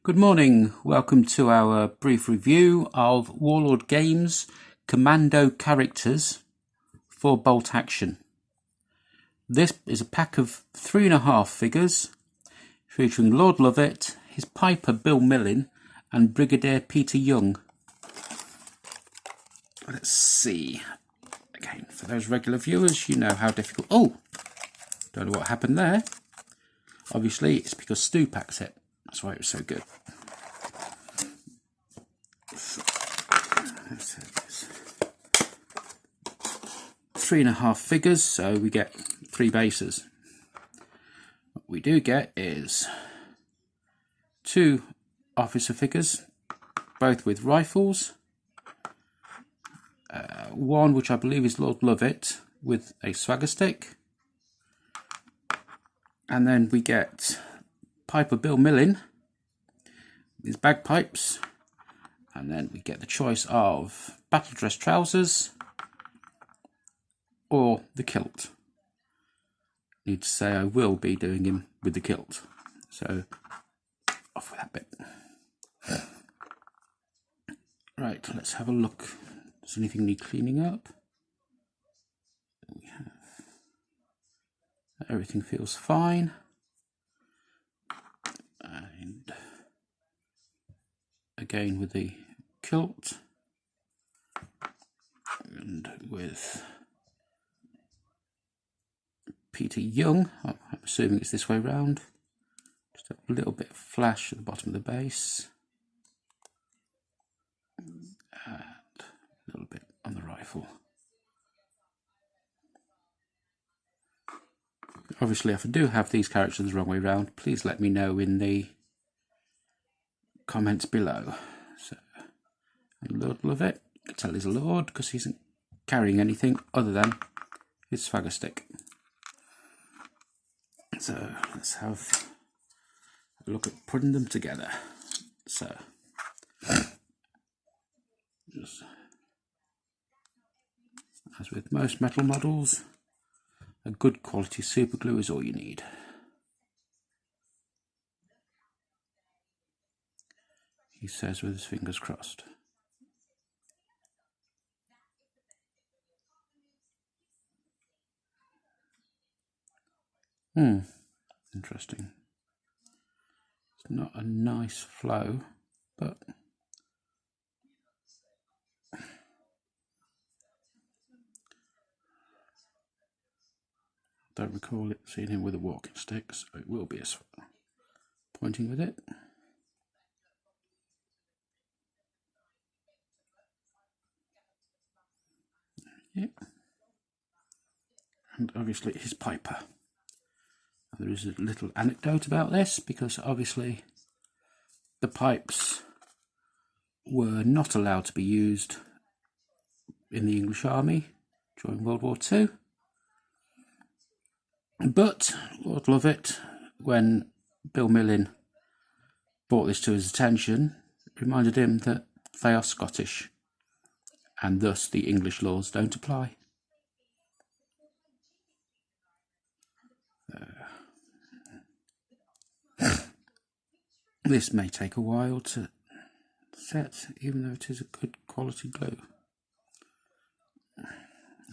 Good morning, welcome to our brief review of Warlord Games Commando characters for bolt action. This is a pack of 3.5 figures featuring Lord Lovett, his Piper Bill Millin and Brigadier Peter Young. Let's see, again for those regular viewers you know how difficult, don't know what happened there. Obviously it's because Stu packs it. That's why it was so good. Let's have this. 3.5 figures, so we get 3 bases. What we do get is 2 officer figures, both with rifles. One which I believe is Lord Lovett with a swagger stick. And then we get Piper Bill Millin, his bagpipes, and then we get the choice of battle dress trousers or the kilt. Need to say I will be doing him with the kilt, so off with that bit. Right, let's have a look. Does anything need cleaning up? We have. Everything feels fine. And again with the kilt and with Peter Young, I'm assuming it's this way round. Just a little bit of flash at the bottom of the base and a little bit on the rifle. Obviously, if I do have these characters the wrong way round, please let me know in the comments below. So, and Lord Lovett, you can tell he's a Lord because he isn't carrying anything other than his swagger stick. So let's have a look at putting them together. So, just as with most metal models, a good quality super glue is all you need. He says with his fingers crossed. Interesting. It's not a nice flow, but don't recall it seeing him with a walking stick, so it will be a pointing with it. Yep. And obviously his Piper. There is a little anecdote about this because obviously the pipes were not allowed to be used in the English Army during World War II. But Lord Lovett, when Bill Millin brought this to his attention, reminded him that they are Scottish and thus the English laws don't apply. This may take a while to set, even though it is a good quality glue.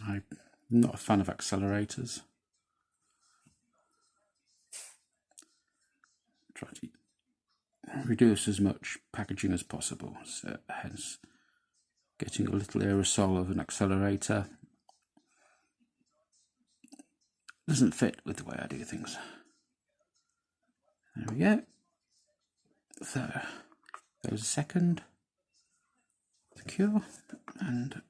I'm not a fan of accelerators. Try to reduce as much packaging as possible, so hence getting a little aerosol of an accelerator doesn't fit with the way I do things. There we go. So there's a second secure, and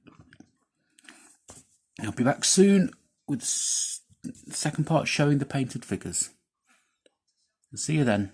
I'll be back soon with the second part showing the painted figures. See you then.